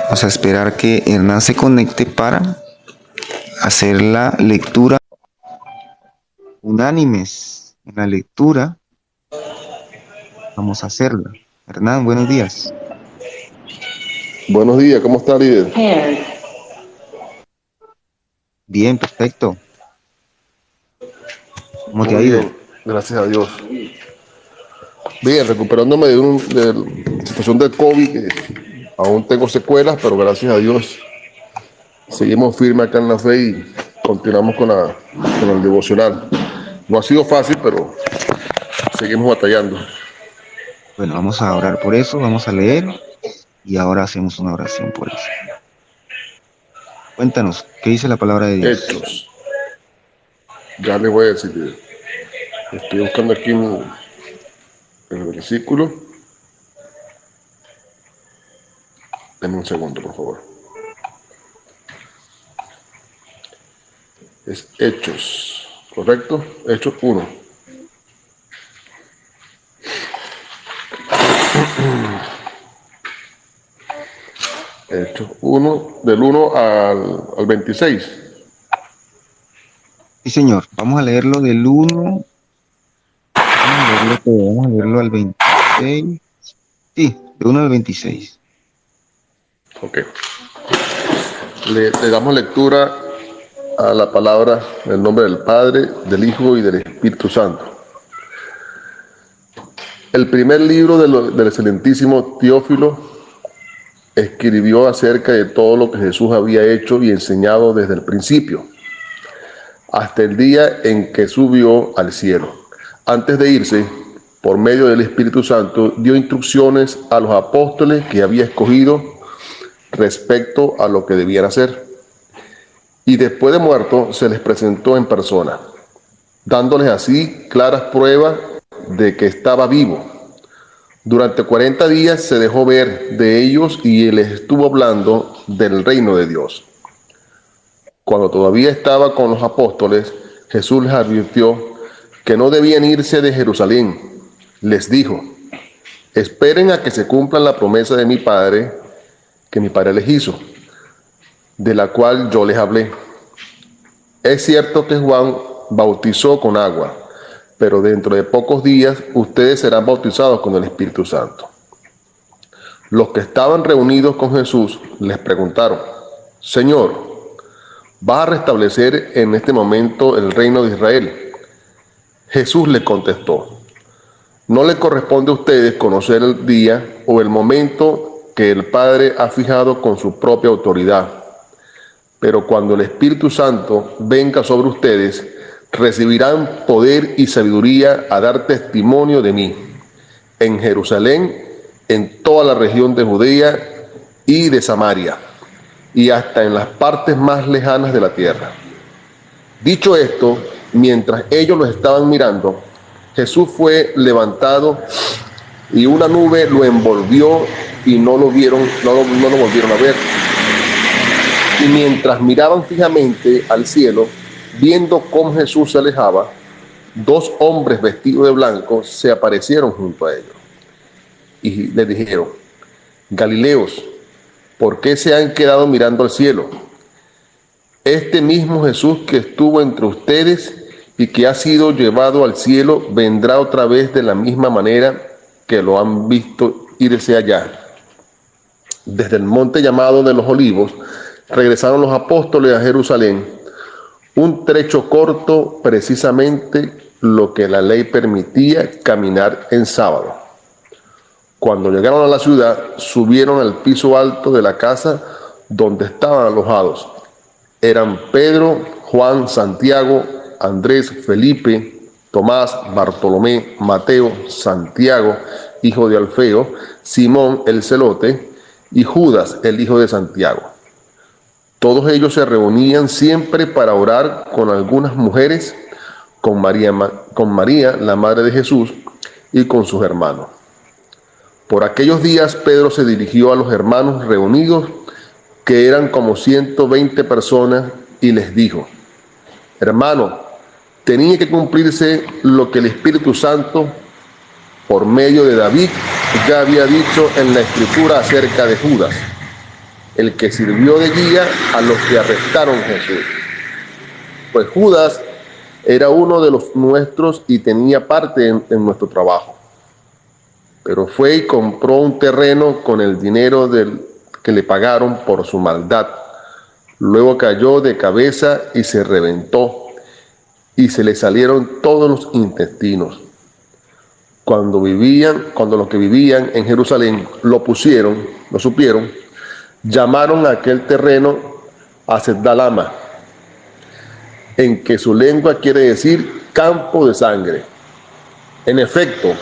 Vamos a esperar que Hernán se conecte para hacer la lectura unánimes. En la lectura vamos a hacerla. Hernán, buenos días. Buenos días, ¿cómo está, líder? Bien, perfecto. ¿Cómo te ha Muy ido? bien, gracias a Dios. Bien, recuperándome de la situación del COVID, que aún tengo secuelas, pero gracias a Dios seguimos firmes acá en la fe y continuamos con el devocional. No ha sido fácil, pero seguimos batallando. Bueno, vamos a orar por eso, vamos a leer y ahora hacemos una oración por eso. Cuéntanos, ¿qué dice la palabra de Dios? Hechos. Ya les voy a decir que estoy buscando aquí el versículo. Denme un segundo, por favor. Es Hechos, ¿correcto? Hechos 1. Hechos 1, del 1 al 26. Sí, señor, vamos a leerlo del 1, vamos a leerlo al 26. Sí, de 1 al 26. Ok. Le damos lectura a la palabra en el nombre del Padre, del Hijo y del Espíritu Santo. El primer libro del excelentísimo Teófilo escribió acerca de todo lo que Jesús había hecho y enseñado desde el principio, hasta el día en que subió al cielo. Antes de irse, por medio del Espíritu Santo, dio instrucciones a los apóstoles que había escogido respecto a lo que debían hacer. Y después de muerto, se les presentó en persona, dándoles así claras pruebas de que estaba vivo. Durante 40 días se dejó ver de ellos y les estuvo hablando del reino de Dios. Cuando todavía estaba con los apóstoles, Jesús les advirtió que no debían irse de Jerusalén. Les dijo: esperen a que se cumpla la promesa de mi Padre, que mi Padre les hizo, de la cual yo les hablé. Es cierto que Juan bautizó con agua, pero dentro de pocos días ustedes serán bautizados con el Espíritu Santo. Los que estaban reunidos con Jesús les preguntaron: Señor, ¿vas a restablecer en este momento el reino de Israel? Jesús les contestó: no le corresponde a ustedes conocer el día o el momento que el Padre ha fijado con su propia autoridad. Pero cuando el Espíritu Santo venga sobre ustedes, recibirán poder y sabiduría a dar testimonio de mí, en Jerusalén, en toda la región de Judea y de Samaria, y hasta en las partes más lejanas de la tierra. Dicho esto, mientras ellos lo estaban mirando, Jesús fue levantado y una nube lo envolvió y no lo volvieron a ver. Y mientras miraban fijamente al cielo, viendo cómo Jesús se alejaba, dos hombres vestidos de blanco se aparecieron junto a ellos. Y les dijeron: Galileos, ¿por qué se han quedado mirando al cielo? Este mismo Jesús que estuvo entre ustedes y que ha sido llevado al cielo, vendrá otra vez de la misma manera que lo han visto irse allá. Desde el monte llamado de los Olivos, regresaron los apóstoles a Jerusalén, un trecho corto, precisamente lo que la ley permitía, caminar en sábado. Cuando llegaron a la ciudad, subieron al piso alto de la casa donde estaban alojados. Eran Pedro, Juan, Santiago, Andrés, Felipe, Tomás, Bartolomé, Mateo, Santiago, hijo de Alfeo, Simón el celote y Judas, el hijo de Santiago. Todos ellos se reunían siempre para orar con algunas mujeres, con María, la madre de Jesús, y con sus hermanos. Por aquellos días Pedro se dirigió a los hermanos reunidos, que eran como 120 personas, y les dijo: hermanos, tenía que cumplirse lo que el Espíritu Santo, por medio de David, ya había dicho en la Escritura acerca de Judas, el que sirvió de guía a los que arrestaron a Jesús. Pues Judas era uno de los nuestros y tenía parte en nuestro trabajo. Pero fue y compró un terreno con el dinero que le pagaron por su maldad. Luego cayó de cabeza y se reventó, y se le salieron todos los intestinos. Cuando los que vivían en Jerusalén lo supieron, llamaron a aquel terreno Acedalama, en que su lengua quiere decir campo de sangre. En efecto,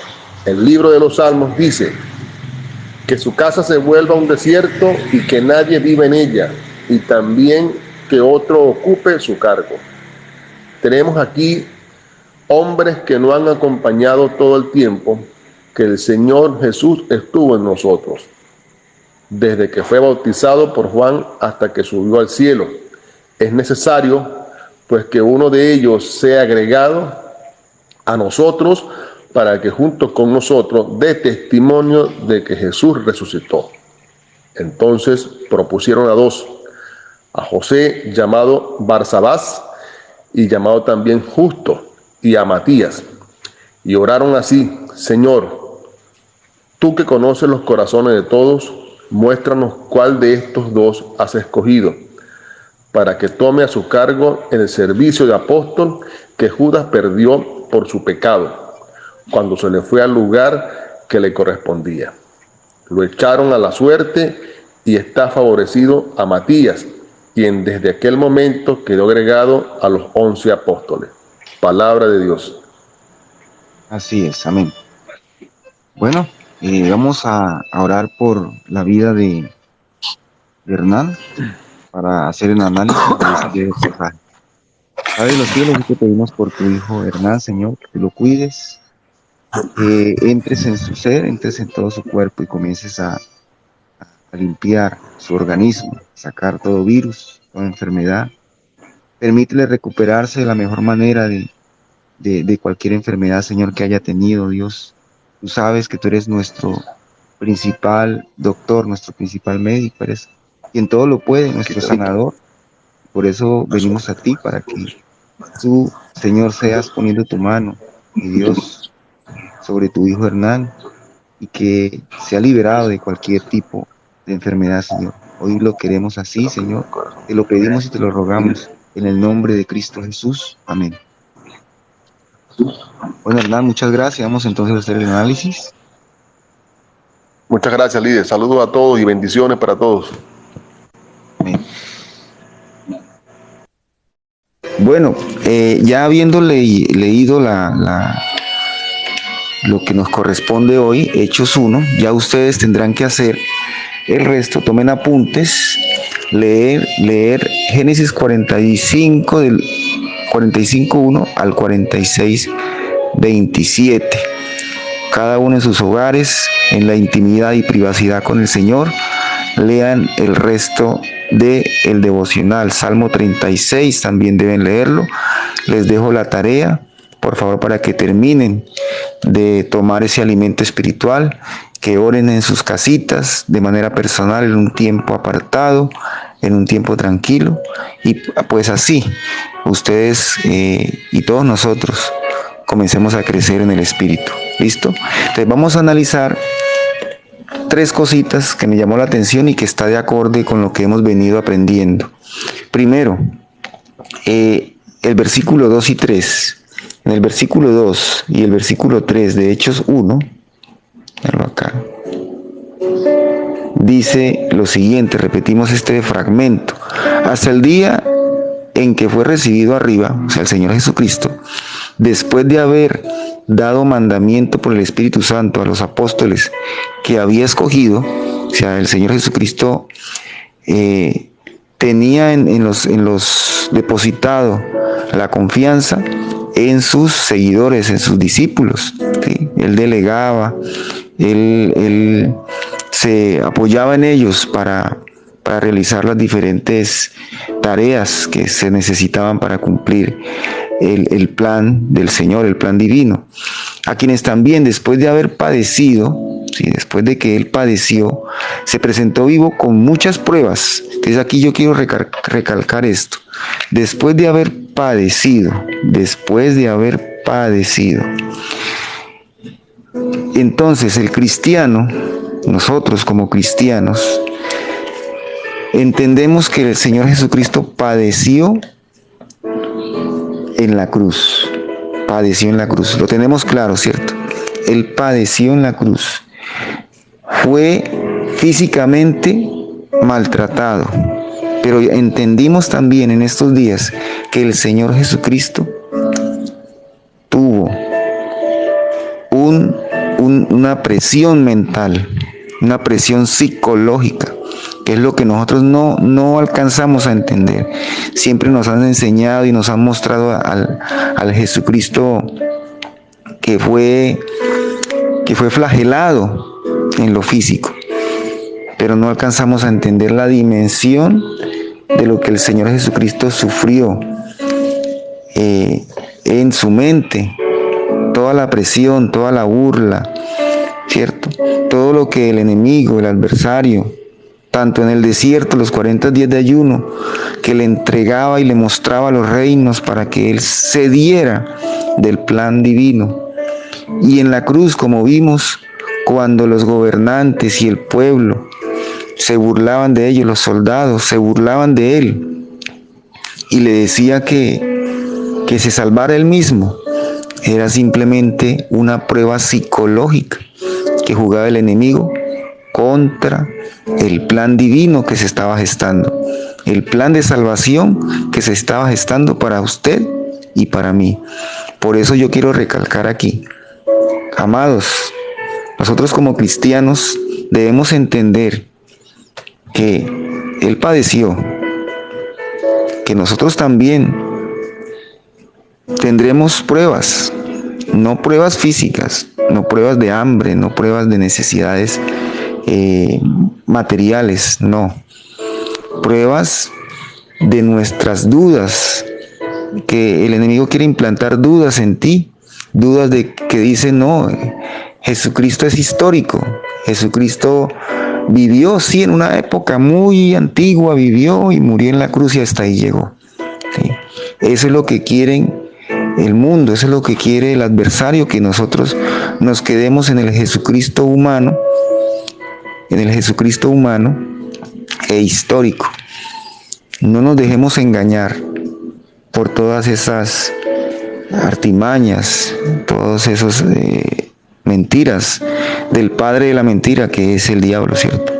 el libro de los Salmos dice: que su casa se vuelva un desierto y que nadie viva en ella, y también que otro ocupe su cargo. Tenemos aquí hombres que nos han acompañado todo el tiempo que el Señor Jesús estuvo en nosotros, desde que fue bautizado por Juan hasta que subió al cielo. Es necesario, pues, que uno de ellos sea agregado a nosotros para que junto con nosotros dé testimonio de que Jesús resucitó. Entonces propusieron a dos, a José, llamado Barsabás, y llamado también Justo, y a Matías, y oraron así: Señor, tú que conoces los corazones de todos, muéstranos cuál de estos dos has escogido, para que tome a su cargo el servicio de apóstol que Judas perdió por su pecado, cuando se le fue al lugar que le correspondía. Lo echaron a la suerte y está favorecido a Matías, quien desde aquel momento quedó agregado a los 11 apóstoles. Palabra de Dios. Así es, amén. Bueno, vamos a orar por la vida de Hernán para hacer el análisis de este pasaje. Padre de los cielos, te pedimos por tu hijo Hernán, Señor, que lo cuides, que entres en su ser, entres en todo su cuerpo y comiences a limpiar su organismo, sacar todo virus, toda enfermedad. Permítele recuperarse de la mejor manera de cualquier enfermedad, Señor, que haya tenido, Dios. Tú sabes que tú eres nuestro principal doctor, nuestro principal médico, eres quien todo lo puede, nuestro sanador. Por eso venimos a ti, para que tú, Señor, seas poniendo tu mano, mi Dios, sobre tu hijo Hernán, y que sea liberado de cualquier tipo de enfermedad, Señor. Hoy lo queremos así, Señor. Te lo pedimos y te lo rogamos en el nombre de Cristo Jesús. Amén. Bueno, Hernán, muchas gracias. Vamos entonces a hacer el análisis. Muchas gracias, líder. Saludos a todos y bendiciones para todos. Amén. Bueno, ya habiendo leído lo que nos corresponde hoy, Hechos 1, ya ustedes tendrán que hacer el resto. Tomen apuntes, leer Génesis 45 del 45:1 al 46:27. Cada uno en sus hogares, en la intimidad y privacidad con el Señor, lean el resto del devocional. Salmo 36 también deben leerlo. Les dejo la tarea, por favor, para que terminen de tomar ese alimento espiritual, que oren en sus casitas de manera personal, en un tiempo apartado, en un tiempo tranquilo, y pues así ustedes y todos nosotros comencemos a crecer en el espíritu. ¿Listo? Entonces vamos a analizar 3 cositas que me llamó la atención y que está de acorde con lo que hemos venido aprendiendo. Primero, el versículo 2 y 3. En el versículo 2 y el versículo 3 de Hechos 1, verlo acá, dice lo siguiente, repetimos este fragmento: hasta el día en que fue recibido arriba, o sea, el Señor Jesucristo, después de haber dado mandamiento por el Espíritu Santo a los apóstoles que había escogido, o sea, el Señor Jesucristo tenía en los depositado la confianza en sus seguidores, en sus discípulos, ¿sí? Él delegaba, él se apoyaba en ellos para realizar las diferentes tareas que se necesitaban para cumplir el plan del Señor, el plan divino, a quienes también, después de haber padecido, ¿sí? Después de que Él padeció, se presentó vivo con muchas pruebas. Entonces aquí yo quiero recalcar esto. Después de haber padecido, entonces el cristiano, nosotros como cristianos, entendemos que el Señor Jesucristo padeció en la cruz. Padeció en la cruz. Lo tenemos claro, ¿cierto? Él padeció en la cruz. Fue físicamente maltratado. Pero entendimos también en estos días que el Señor Jesucristo tuvo una presión mental, una presión psicológica, que es lo que nosotros no alcanzamos a entender. Siempre nos han enseñado y nos han mostrado al Jesucristo que fue flagelado en lo físico, pero no alcanzamos a entender la dimensión de lo que el Señor Jesucristo sufrió en su mente, toda la presión, toda la burla, ¿cierto? Todo lo que el enemigo, el adversario, tanto en el desierto, los 40 días de ayuno, que le entregaba y le mostraba los reinos para que él cediera del plan divino. Y en la cruz, como vimos, cuando los gobernantes y el pueblo se burlaban de ellos, los soldados se burlaban de él y le decía que se salvara él mismo, era simplemente una prueba psicológica que jugaba el enemigo contra el plan divino que se estaba gestando, el plan de salvación que se estaba gestando para usted y para mí. Por eso yo quiero recalcar aquí, amados, nosotros como cristianos debemos entender que Él padeció, que nosotros también tendremos pruebas, no pruebas físicas, no pruebas de hambre, no pruebas de necesidades materiales, no. Pruebas de nuestras dudas, que el enemigo quiere implantar dudas en ti, dudas de que dicen, no, Jesucristo es histórico, Jesucristo vivió, sí, en una época muy antigua, vivió y murió en la cruz y hasta ahí llegó. ¿Sí? Eso es lo que quieren el mundo, eso es lo que quiere el adversario, que nosotros nos quedemos en el Jesucristo humano, e histórico. No nos dejemos engañar por todas esas artimañas, todas esas mentiras del padre de la mentira, que es el diablo, ¿cierto?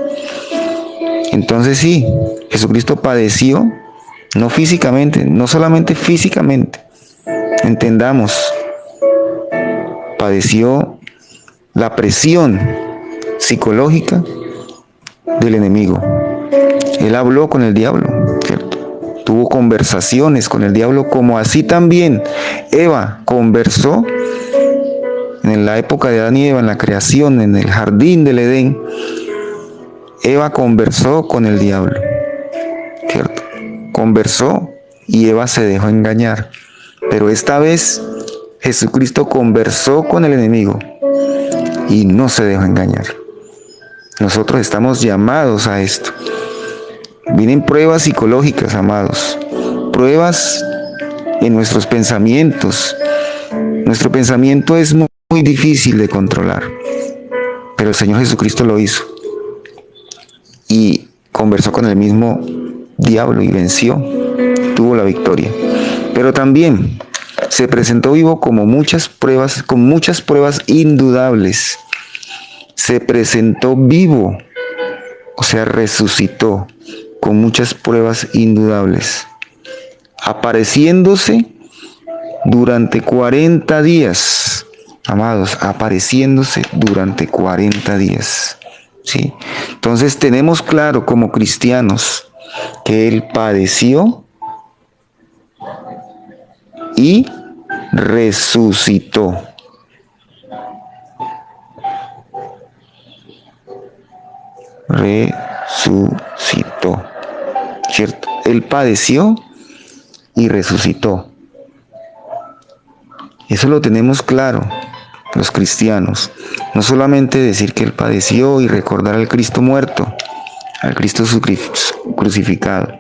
Entonces sí, Jesucristo padeció, no físicamente, no solamente físicamente, entendamos, padeció la presión psicológica del enemigo. Él habló con el diablo, ¿cierto? Tuvo conversaciones con el diablo, como así también Eva conversó en la época de Adán y Eva, en la creación, en el jardín del Edén. Eva conversó con el diablo, ¿cierto? Conversó y Eva se dejó engañar. Pero esta vez Jesucristo conversó con el enemigo y no se dejó engañar. Nosotros estamos llamados a esto. Vienen pruebas psicológicas, amados. Pruebas en nuestros pensamientos. Nuestro pensamiento es muy difícil de controlar, pero el Señor Jesucristo lo hizo. Y conversó con el mismo diablo y venció, tuvo la victoria. Pero también se presentó vivo con muchas pruebas indudables. Se presentó vivo, o sea, resucitó con muchas pruebas indudables, apareciéndose durante 40 días, amados, apareciéndose durante 40 días. ¿Sí? Entonces tenemos claro como cristianos que Él padeció y resucitó. Resucitó, ¿cierto? Él padeció y resucitó. Eso lo tenemos claro los cristianos. No solamente decir que Él padeció y recordar al Cristo muerto, al Cristo crucificado.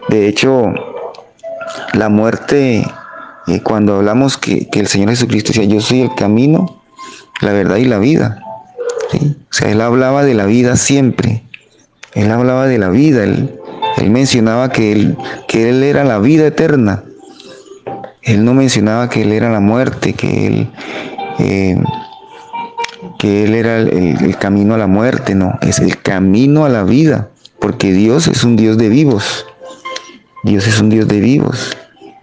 De hecho, la muerte, cuando hablamos que el Señor Jesucristo decía, yo soy el camino, la verdad y la vida. ¿Sí? O sea, Él hablaba de la vida siempre. Él hablaba de la vida. Él mencionaba que él era la vida eterna. Él no mencionaba que Él era la muerte, que Él era el camino a la muerte. No, es el camino a la vida. Porque Dios es un Dios de vivos. Dios es un Dios de vivos.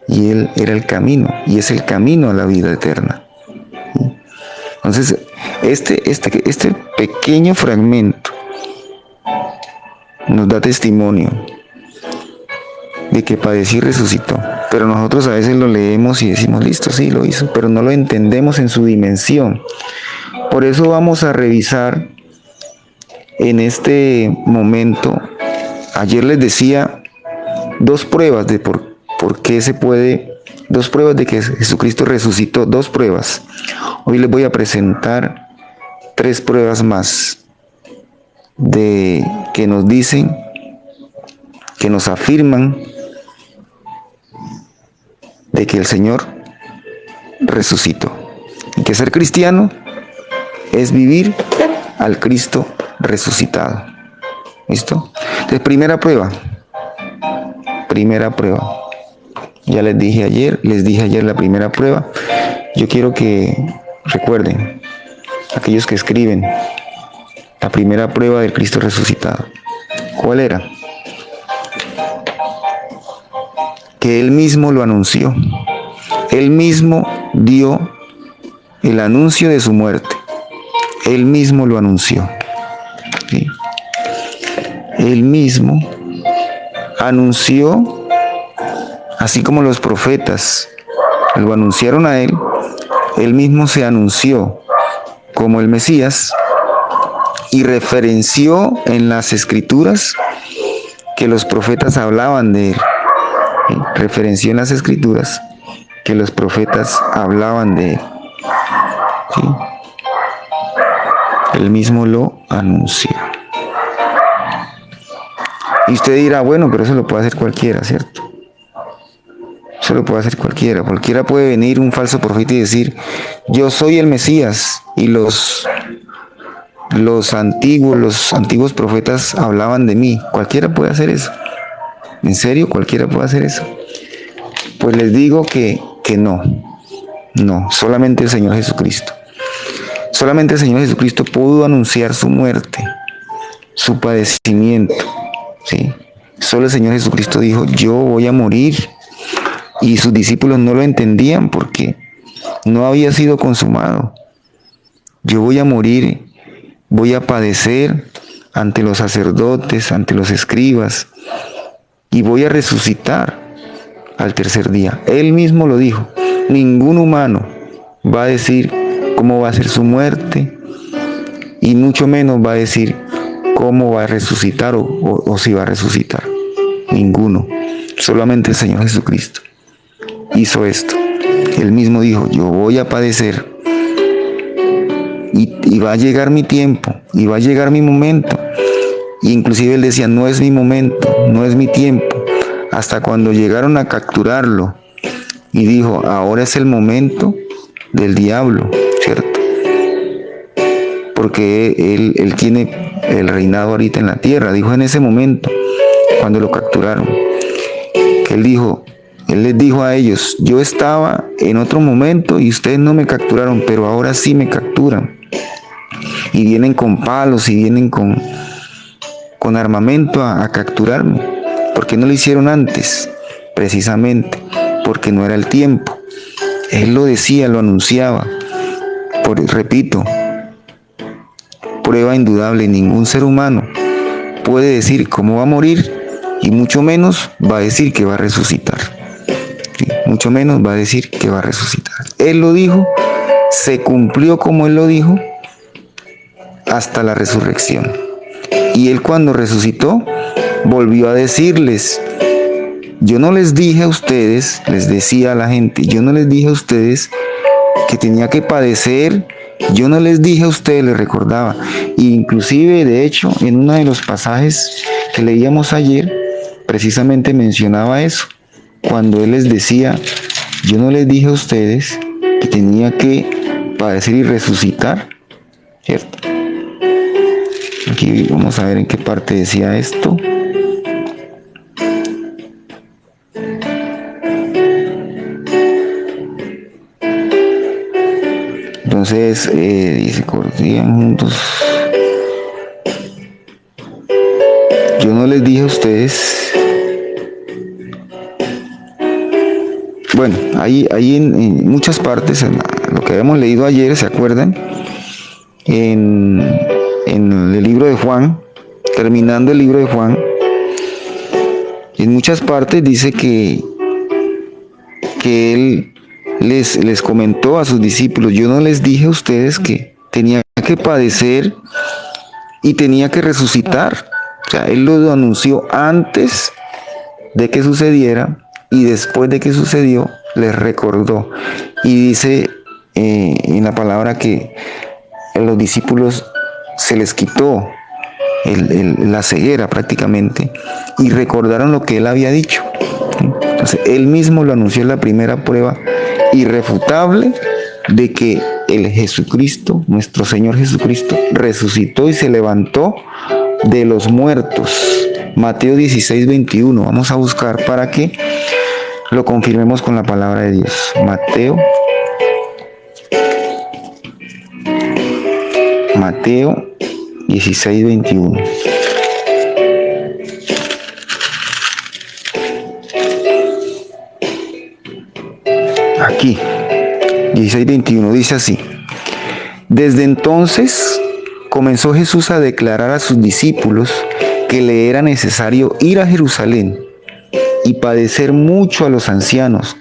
Y Él era el camino. Y es el camino a la vida eterna. ¿Sí? Entonces, este pequeño fragmento nos da testimonio de que padeció y resucitó. Pero nosotros a veces lo leemos y decimos, listo, sí, lo hizo, pero no lo entendemos en su dimensión. Por eso vamos a revisar en este momento. Ayer les decía dos pruebas de por qué se puede, dos pruebas de que Jesucristo resucitó, dos pruebas. Hoy les voy a presentar tres pruebas más de que nos dicen, que nos afirman de que el Señor resucitó. Y que ser cristiano es vivir al Cristo resucitado. ¿Listo? Entonces, primera prueba. Ya les dije ayer la primera prueba. Yo quiero que recuerden, aquellos que escriben, la primera prueba del Cristo resucitado. ¿Cuál era? Que Él mismo lo anunció. Él mismo dio el anuncio de su muerte. Él mismo lo anunció. ¿Sí? Él mismo anunció, así como los profetas lo anunciaron a Él, Él mismo se anunció como el Mesías y referenció en las Escrituras que los profetas hablaban de Él. ¿Sí? Referenció en las Escrituras que los profetas hablaban de Él. ¿Sí? Él mismo lo anunció. Y usted dirá, bueno, pero eso lo puede hacer cualquiera, ¿cierto? Eso lo puede hacer cualquiera. Cualquiera puede venir un falso profeta y decir, yo soy el Mesías. Y los antiguos profetas hablaban de mí. Cualquiera puede hacer eso. ¿En serio? ¿Cualquiera puede hacer eso? Pues les digo que no. No, solamente el Señor Jesucristo. Solamente el Señor Jesucristo pudo anunciar su muerte, su padecimiento. ¿Sí? Solo el Señor Jesucristo dijo, yo voy a morir. Y sus discípulos no lo entendían porque no había sido consumado. Yo voy a morir, voy a padecer ante los sacerdotes, ante los escribas, y voy a resucitar al tercer día. Él mismo lo dijo. Ningún humano va a decir cómo va a ser su muerte, y mucho menos va a decir cómo va a resucitar o si va a resucitar. Ninguno. Solamente el Señor Jesucristo hizo esto. Él mismo dijo, yo voy a padecer y va a llegar mi tiempo y va a llegar mi momento. Y inclusive él decía, no es mi momento, no es mi tiempo, hasta cuando llegaron a capturarlo y dijo, ahora es el momento del diablo, ¿cierto? Porque él tiene el reinado ahorita en la tierra. Dijo en ese momento, cuando lo capturaron, que él les dijo a ellos, yo estaba en otro momento y ustedes no me capturaron, pero ahora sí me capturan. Y vienen con palos y vienen con armamento a capturarme. ¿Por qué no lo hicieron antes? Precisamente porque no era el tiempo. Él lo decía, lo anunciaba. Repito, prueba indudable, ningún ser humano puede decir cómo va a morir y mucho menos va a decir que va a resucitar. ¿Sí? Mucho menos va a decir que va a resucitar. Él lo dijo, se cumplió como Él lo dijo hasta la resurrección. Y Él cuando resucitó volvió a decirles, yo no les dije a ustedes, les decía a la gente, yo no les dije a ustedes que tenía que padecer Yo no les dije a ustedes, les recordaba. E inclusive, de hecho, en uno de los pasajes que leíamos ayer, precisamente mencionaba eso. Cuando él les decía, yo no les dije a ustedes que tenía que padecer y resucitar, ¿cierto? Aquí vamos a ver en qué parte decía esto. Entonces, dice, corrían juntos. Yo no les dije a ustedes. Bueno, ahí en muchas partes, en lo que habíamos leído ayer, ¿se acuerdan? En el libro de Juan, terminando el libro de Juan, en muchas partes dice que él les comentó a sus discípulos, yo no les dije a ustedes que tenía que padecer y tenía que resucitar. O sea, él lo anunció antes de que sucediera y después de que sucedió, les recordó. Y dice en la palabra que a los discípulos se les quitó la ceguera prácticamente y recordaron lo que él había dicho. Entonces, él mismo lo anunció en la primera prueba irrefutable de que el Jesucristo, nuestro Señor Jesucristo, resucitó y se levantó de los muertos. Mateo 16, 21. Vamos a buscar para que lo confirmemos con la palabra de Dios. Mateo 16, 21. Aquí, 16, 21, dice así. Desde entonces comenzó Jesús a declarar a sus discípulos que le era necesario ir a Jerusalén y padecer mucho a los ancianos,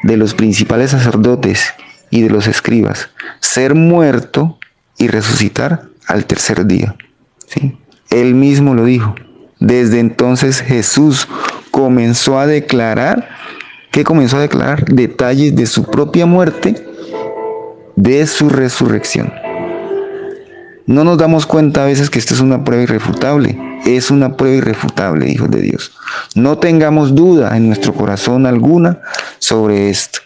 de los principales sacerdotes y de los escribas, ser muerto y resucitar al tercer día. ¿Sí? Él mismo lo dijo. Desde entonces Jesús comenzó a declarar, ¿qué comenzó a declarar? Detalles de su propia muerte, de su resurrección. No nos damos cuenta a veces que esto es una prueba irrefutable. Es una prueba irrefutable, hijos de Dios. No tengamos duda en nuestro corazón alguna sobre esto.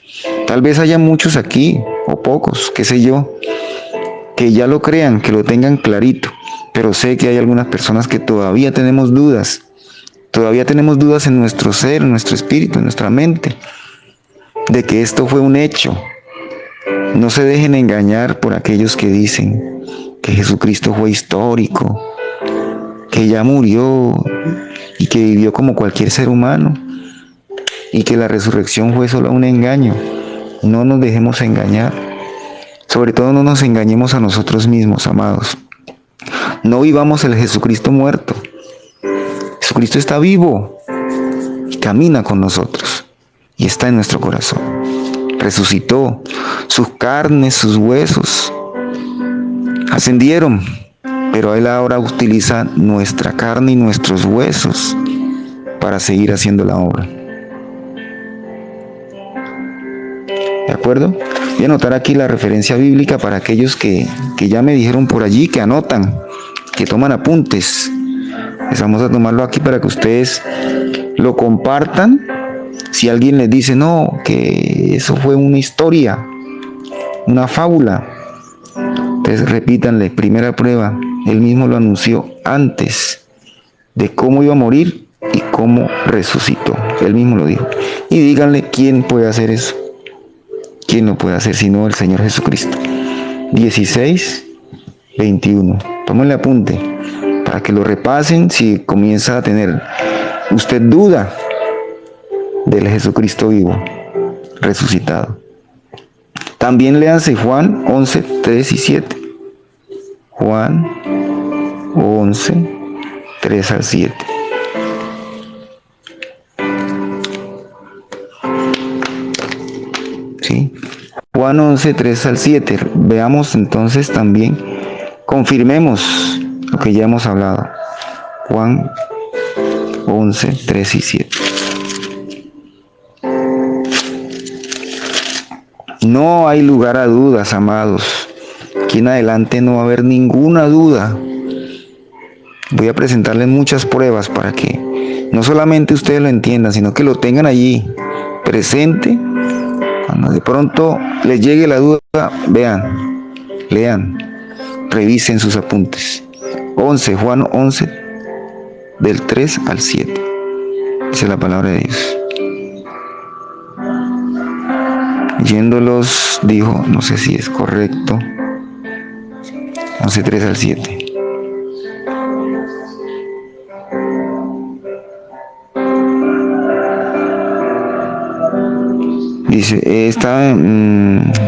Tal vez haya muchos aquí, o pocos, qué sé yo, que ya lo crean, que lo tengan clarito. Pero sé que hay algunas personas que todavía tenemos dudas. Todavía tenemos dudas en nuestro ser, en nuestro espíritu, en nuestra mente, de que esto fue un hecho. No se dejen engañar por aquellos que dicen que Jesucristo fue histórico, que ya murió y que vivió como cualquier ser humano y que la resurrección fue solo un engaño. No nos dejemos engañar. Sobre todo no nos engañemos a nosotros mismos, amados. No vivamos el Jesucristo muerto. Jesucristo está vivo y camina con nosotros y está en nuestro corazón. Resucitó, sus carnes, sus huesos ascendieron, pero Él ahora utiliza nuestra carne y nuestros huesos para seguir haciendo la obra. ¿De acuerdo? Voy a anotar aquí la referencia bíblica para aquellos que ya me dijeron por allí, que anotan, que toman apuntes. Les vamos a tomarlo aquí para que ustedes lo compartan. Si alguien les dice, no, que eso fue una historia, una fábula, entonces repítanle, primera prueba, Él mismo lo anunció antes de cómo iba a morir y cómo resucitó. Él mismo lo dijo. Y díganle, ¿quién puede hacer eso? ¿Quién lo puede hacer sino el Señor Jesucristo? 16, 21. Tómenle apunte para que lo repasen si comienza a tener usted duda del Jesucristo vivo, resucitado. También léanse Juan 11, 3 y 7. Juan 11, 3 al 7. ¿Sí? Juan 11, 3 al 7. Veamos entonces también, confirmemos lo que ya hemos hablado. Juan 11, 3 y 7. No hay lugar a dudas, amados. Aquí en adelante no va a haber ninguna duda. Voy a presentarles muchas pruebas para que no solamente ustedes lo entiendan, sino que lo tengan allí presente. Cuando de pronto les llegue la duda, vean, lean, revisen sus apuntes. 11, Juan 11, del 3 al 7. Dice la palabra de Dios. Yéndolos, dijo, no sé si es correcto, 11, 3 al 7. Dice,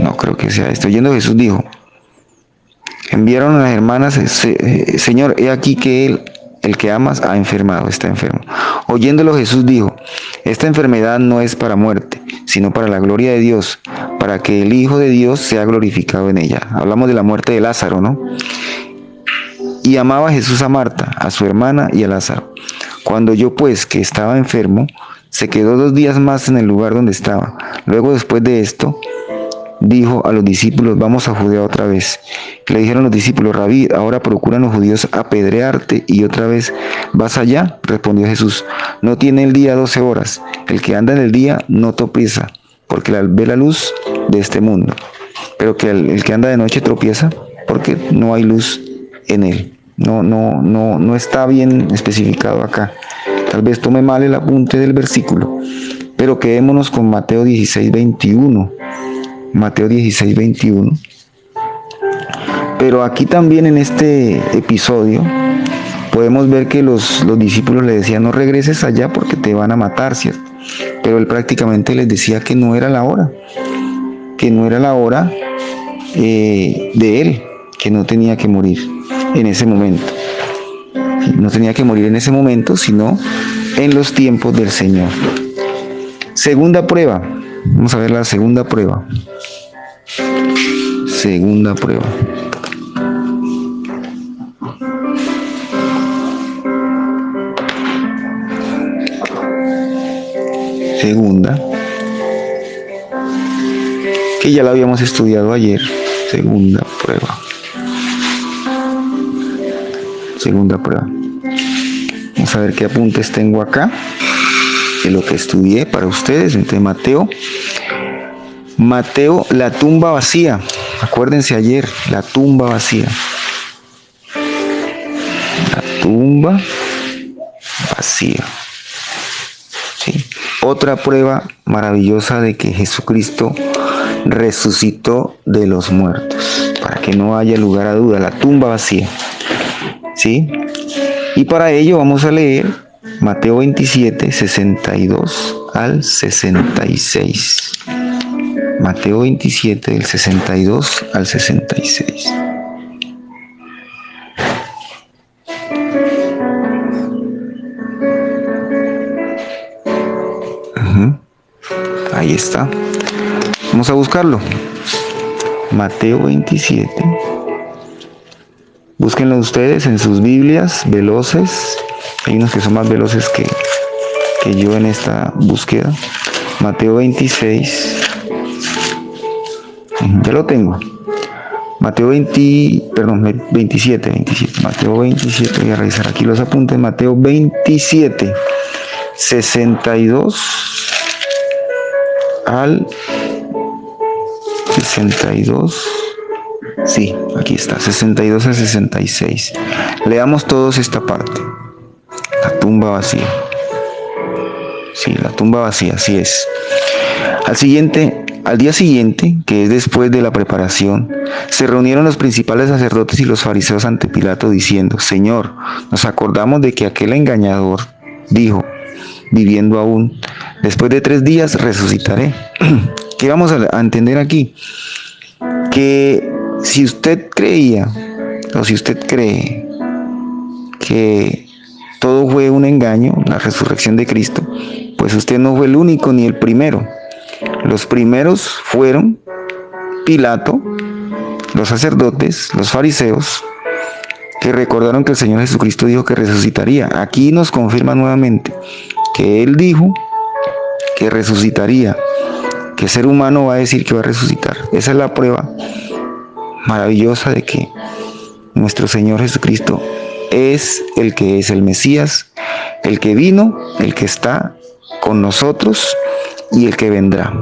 no creo que sea esto. Yendo Jesús dijo, enviaron a las hermanas, Señor, he aquí que el que amas ha enfermado, está enfermo. Oyéndolo Jesús dijo, esta enfermedad no es para muerte, sino para la gloria de Dios, para que el Hijo de Dios sea glorificado en ella. Hablamos de la muerte de Lázaro, ¿no? Y amaba Jesús a Marta, a su hermana y a Lázaro. Cuando oyó pues que estaba enfermo, se quedó 2 días más en el lugar donde estaba. Luego, después de esto, dijo a los discípulos, vamos a Judea otra vez. Le dijeron los discípulos, Rabí, ahora procuran los judíos apedrearte y otra vez vas allá. Respondió Jesús, no tiene el día 12 horas. El que anda en el día no tropieza, porque ve la luz de este mundo. Pero que el que anda de noche tropieza, porque no hay luz en él. No está bien especificado acá. Tal vez tome mal el apunte del versículo, pero quedémonos con Mateo 16, 21. Mateo 16, 21. Pero aquí también en este episodio podemos ver que los discípulos le decían, no regreses allá porque te van a matar, ¿cierto? Pero él prácticamente les decía que no era la hora, de él, que no tenía que morir en ese momento. No tenía que morir en ese momento, sino en los tiempos del Señor. Segunda prueba. Vamos a ver la segunda prueba. Segunda prueba. Segunda. Que ya la habíamos estudiado ayer. Segunda prueba. Segunda prueba. Vamos a ver qué apuntes tengo acá de lo que estudié para ustedes. Entonces, Mateo, la tumba vacía. Acuérdense ayer, la tumba vacía. La tumba vacía. ¿Sí? Otra prueba maravillosa de que Jesucristo resucitó de los muertos. Para que no haya lugar a duda, la tumba vacía. ¿Sí? Y para ello vamos a leer Mateo 27, 62 al 66. Mateo 27, del 62 al 66. Ahí está. Vamos a buscarlo. Mateo 27. Búsquenlo ustedes en sus Biblias, veloces. Hay unos que son más veloces que yo en esta búsqueda. Mateo 26. Ya lo tengo. Mateo 27. Mateo 27. Voy a revisar aquí los apuntes. Mateo 27. 62 al 62. Sí, aquí está, 62 a 66. Leamos todos esta parte. La tumba vacía. Sí, la tumba vacía, así es. Al día siguiente, que es después de la preparación, se reunieron los principales sacerdotes y los fariseos ante Pilato diciendo, Señor, nos acordamos de que aquel engañador dijo, viviendo aún, después de 3 días resucitaré. ¿Qué vamos a entender aquí? Que si usted creía, o si usted cree que todo fue un engaño, la resurrección de Cristo, pues usted no fue el único ni el primero. Los primeros fueron Pilato, los sacerdotes, los fariseos, que recordaron que el Señor Jesucristo dijo que resucitaría. Aquí nos confirma nuevamente que Él dijo que resucitaría, que el ser humano va a decir que va a resucitar. Esa es la prueba maravillosa de que nuestro Señor Jesucristo es el Mesías, el que vino, el que está con nosotros y el que vendrá.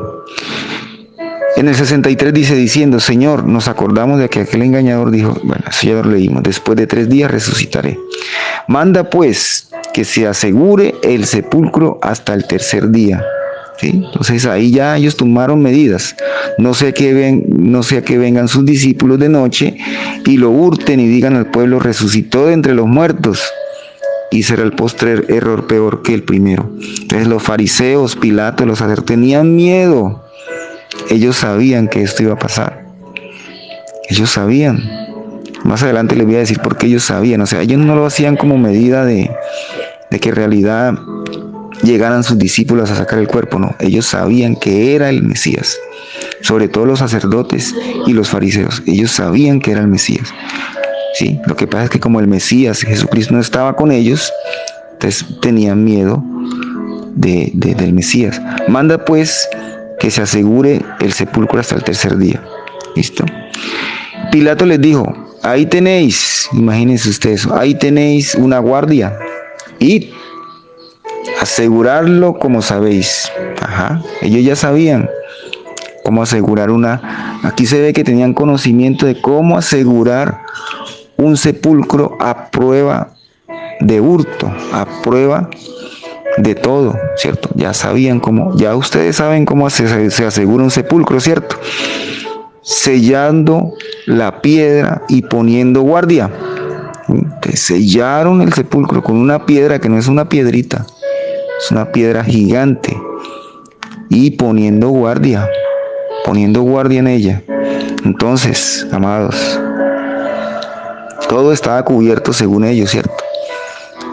En el 63 dice diciendo, Señor, nos acordamos de que aquel engañador dijo, bueno, eso ya lo leímos, después de 3 días resucitaré. Manda pues que se asegure el sepulcro hasta el tercer día. ¿Sí? Entonces ahí ya ellos tomaron medidas. No sea que vengan sus discípulos de noche y lo hurten y digan al pueblo, resucitó de entre los muertos. Y será el postrer error peor que el primero. Entonces los fariseos, Pilato, los sacerdotes tenían miedo. Ellos sabían que esto iba a pasar. Ellos sabían. Más adelante les voy a decir por qué ellos sabían. O sea, ellos no lo hacían como medida de que en realidad llegaran sus discípulos a sacar el cuerpo. No, ellos sabían que era el Mesías. Sobre todo los sacerdotes y los fariseos. Ellos sabían que era el Mesías. ¿Sí? Lo que pasa es que como el Mesías, Jesucristo, no estaba con ellos, entonces tenían miedo del Mesías. Manda pues que se asegure el sepulcro hasta el tercer día. ¿Listo? Pilato les dijo, ahí tenéis, imagínense ustedes, ahí tenéis una guardia, y asegurarlo como sabéis. Ajá, ellos ya sabían cómo asegurar aquí se ve que tenían conocimiento de cómo asegurar un sepulcro a prueba de hurto, a prueba de todo, ¿cierto? Ya sabían cómo, ya ustedes saben cómo se asegura un sepulcro, ¿cierto? Sellando la piedra y poniendo guardia. Entonces, sellaron el sepulcro con una piedra que no es una piedrita, es una piedra gigante, y poniendo guardia en ella. Entonces, amados, todo estaba cubierto según ellos, ¿cierto?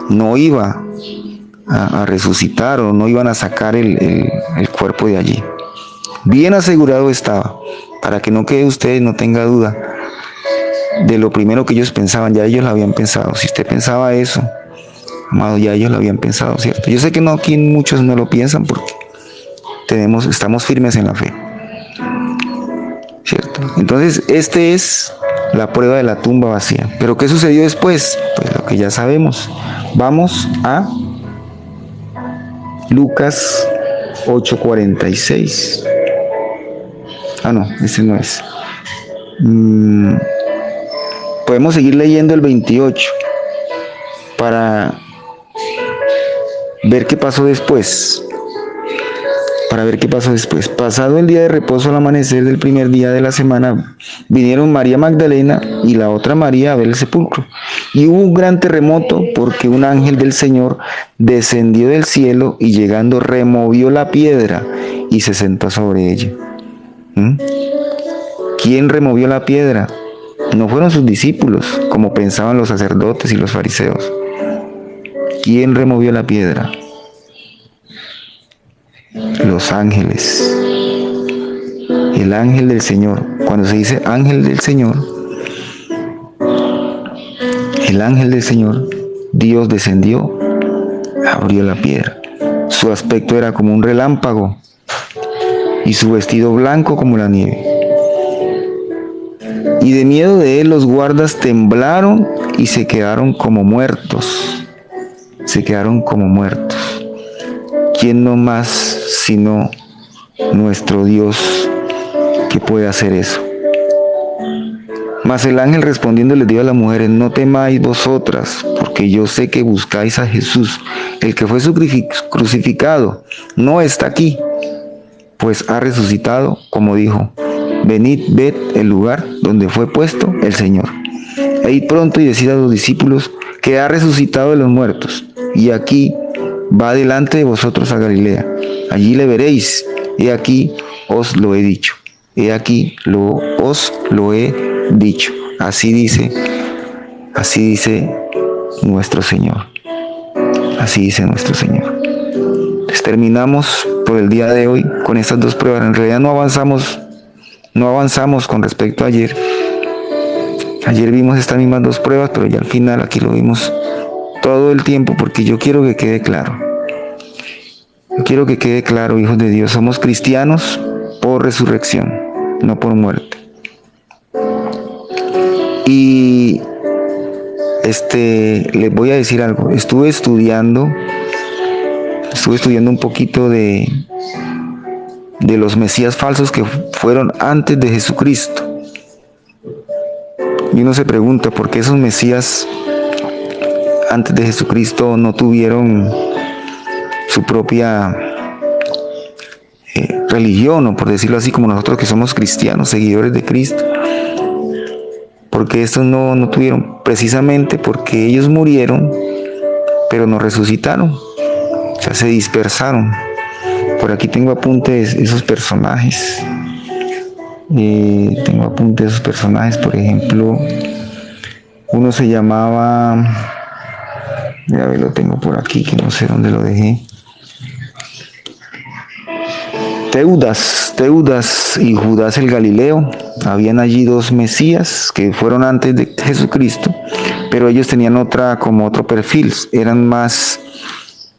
No iba a resucitar o no iban a sacar el cuerpo de allí. Bien asegurado estaba, para que no quede usted, no tenga duda de lo primero que ellos pensaban. Ya ellos lo habían pensado. Si usted pensaba eso, amado, ya ellos lo habían pensado, ¿cierto? Yo sé que no, aquí muchos no lo piensan porque estamos firmes en la fe, ¿cierto? Entonces, es la prueba de la tumba vacía. ¿Pero qué sucedió después? Pues lo que ya sabemos. Vamos a Lucas 8:46. Ah, no, ese no es. Podemos seguir leyendo el 28 para ver qué pasó después. Pasado el día de reposo al amanecer del primer día de la semana, vinieron María Magdalena y la otra María a ver el sepulcro. Y hubo un gran terremoto porque un ángel del Señor descendió del cielo y llegando removió la piedra y se sentó sobre ella. ¿Quién removió la piedra? No fueron sus discípulos, como pensaban los sacerdotes y los fariseos. ¿Quién removió la piedra? Los ángeles. El ángel del Señor. Cuando se dice ángel del Señor, el ángel del Señor, Dios descendió, abrió la piedra. Su aspecto era como un relámpago y su vestido blanco como la nieve. Y de miedo de él los guardas temblaron y se quedaron como muertos. ¿Quién no más sino nuestro Dios que puede hacer eso? Mas el ángel respondiendo les dijo a las mujeres, no temáis vosotras, porque yo sé que buscáis a Jesús, el que fue crucificado, no está aquí, pues ha resucitado, como dijo. Venid, ved el lugar donde fue puesto el Señor. E id pronto y decid a los discípulos que ha resucitado de los muertos, y aquí va delante de vosotros a Galilea. Allí le veréis. He aquí os lo he dicho. Os lo he dicho. Así dice nuestro Señor. Entonces, terminamos por el día de hoy con estas dos pruebas. En realidad no avanzamos con respecto a ayer. Ayer vimos estas mismas dos pruebas, pero ya al final aquí lo vimos todo el tiempo, porque yo quiero que quede claro. Hijos de Dios, somos cristianos por resurrección, no por muerte. Y les voy a decir algo. Estuve estudiando un poquito de los mesías falsos que fueron antes de Jesucristo. Y uno se pregunta por qué esos mesías antes de Jesucristo no tuvieron su propia religión, o por decirlo así, como nosotros que somos cristianos, seguidores de Cristo. Porque estos no tuvieron, precisamente porque ellos murieron, pero no resucitaron. O sea, se dispersaron. Por aquí tengo apuntes de esos personajes. Por ejemplo, uno se llamaba, ya lo tengo por aquí, que no sé dónde lo dejé. Teudas y Judas el Galileo. Habían allí dos mesías que fueron antes de Jesucristo, pero ellos tenían otro perfil. Eran más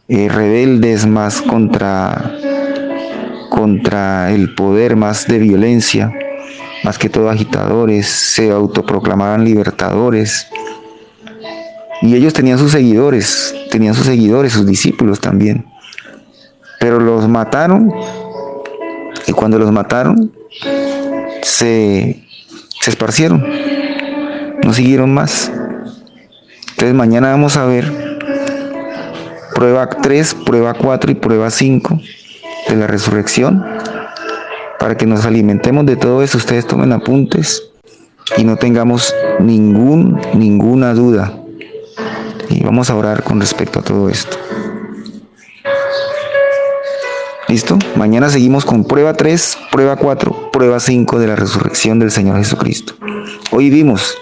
rebeldes, más contra el poder, más de violencia, más que todo agitadores, se autoproclamaban libertadores. Y ellos tenían sus seguidores, sus discípulos también. Pero los mataron, y cuando los mataron, se esparcieron, no siguieron más. Entonces mañana vamos a ver prueba 3, prueba 4 y prueba 5 de la resurrección, para que nos alimentemos de todo eso. Ustedes tomen apuntes y no tengamos ninguna duda. Y vamos a orar con respecto a todo esto. ¿Listo? Mañana seguimos con prueba 3, prueba 4, prueba 5 de la resurrección del Señor Jesucristo. Hoy vimos,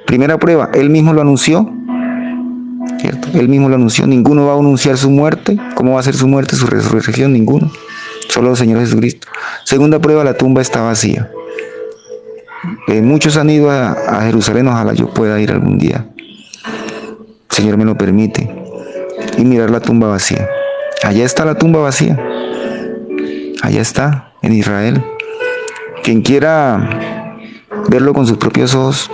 primera prueba, Él mismo lo anunció, ¿cierto? Él mismo lo anunció, ninguno va a anunciar su muerte. ¿Cómo va a ser su muerte, su resurrección? Ninguno, solo el Señor Jesucristo. Segunda prueba, la tumba está vacía. Muchos han ido a Jerusalén, ojalá yo pueda ir algún día. El Señor me lo permite. Y mirar la tumba vacía. Allá está la tumba vacía. Allá está, en Israel. Quien quiera verlo con sus propios ojos,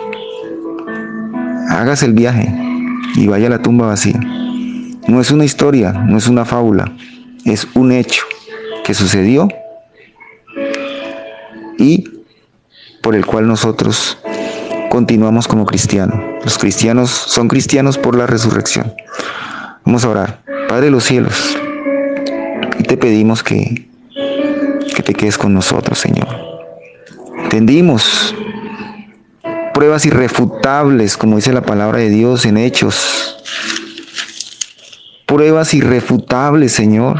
hágase el viaje y vaya a la tumba vacía. No es una historia, no es una fábula, es un hecho que sucedió y por el cual nosotros continuamos como cristianos. Los cristianos son cristianos por la resurrección. Vamos a orar. Padre de los cielos, y te pedimos que te quedes con nosotros, Señor. Entendimos pruebas irrefutables, como dice la palabra de Dios en Hechos. Pruebas irrefutables, Señor,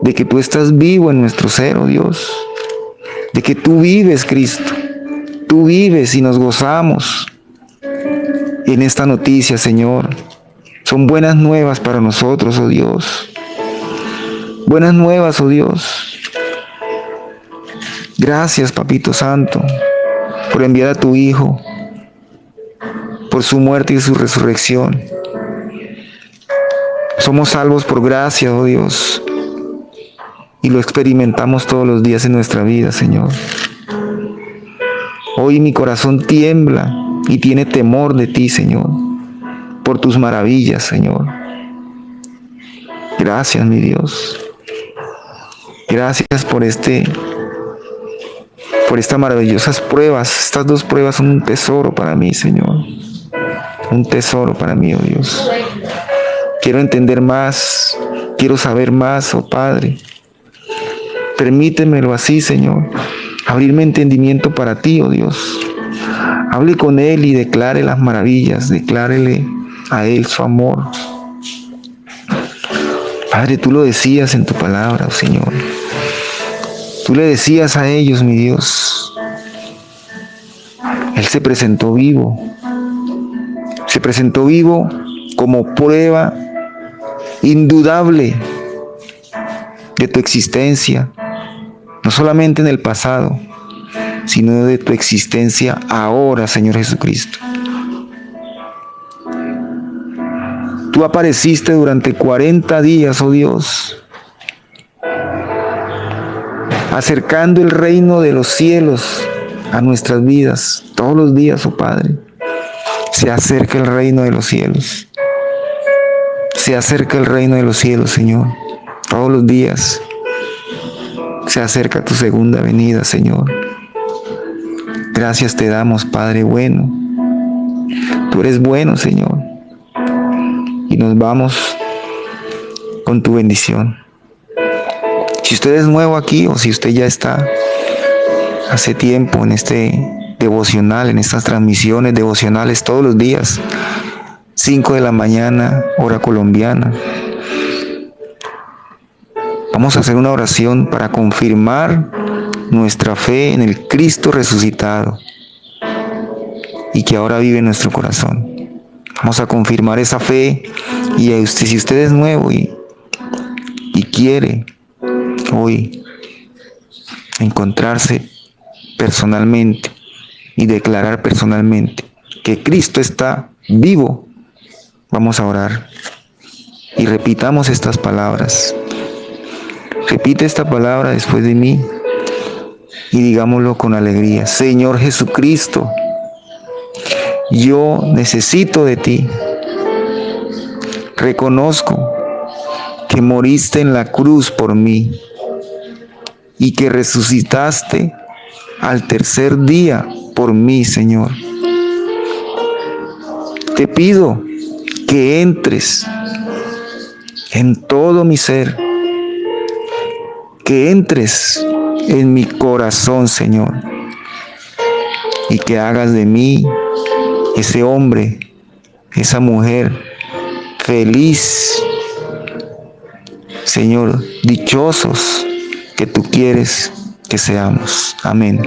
de que tú estás vivo en nuestro ser, oh Dios. De que tú vives, Cristo. Tú vives y nos gozamos en esta noticia, Señor. Son buenas nuevas para nosotros, oh Dios. Buenas nuevas, oh Dios. Gracias, Papito Santo, por enviar a tu Hijo, por su muerte y su resurrección. Somos salvos por gracia, oh Dios, y lo experimentamos todos los días en nuestra vida, Señor. Hoy mi corazón tiembla y tiene temor de ti, Señor, por tus maravillas, Señor. Gracias, mi Dios. Gracias por estas maravillosas pruebas. Estas dos pruebas son un tesoro para mí, Señor. Un tesoro para mí, oh Dios. Quiero entender más, quiero saber más, oh Padre. Permítemelo así, Señor. Abrirme entendimiento para ti, oh Dios. Hable con Él y declare las maravillas, declárele a Él su amor. Padre, tú lo decías en tu palabra, oh Señor. Tú le decías a ellos, mi Dios. Él se presentó vivo. Se presentó vivo como prueba indudable de tu existencia, no solamente en el pasado, sino de tu existencia ahora, Señor Jesucristo. Tú apareciste durante 40 días, oh Dios, acercando el reino de los cielos a nuestras vidas todos los días, oh Padre. Se acerca el reino de los cielos. Se acerca el reino de los cielos, Señor. Todos los días se acerca tu segunda venida, Señor. Gracias te damos, Padre bueno. Tú eres bueno, Señor. Y nos vamos con tu bendición. Si usted es nuevo aquí o si usted ya está hace tiempo en este devocional, en estas transmisiones devocionales todos los días, 5 de la mañana, hora colombiana, vamos a hacer una oración para confirmar nuestra fe en el Cristo resucitado y que ahora vive en nuestro corazón. Vamos a confirmar esa fe y a usted, si usted es nuevo y quiere hoy encontrarse personalmente y declarar personalmente que Cristo está vivo, vamos a orar y repitamos estas palabras. Repite esta palabra después de mí y digámoslo con alegría. Señor Jesucristo, yo necesito de ti. Reconozco que moriste en la cruz por mí y que resucitaste al tercer día por mí, Señor. Te pido que entres en todo mi ser, que entres en mi corazón, Señor, y que hagas de mí ese hombre, esa mujer feliz, Señor, dichosos que tú quieres que seamos. Amén.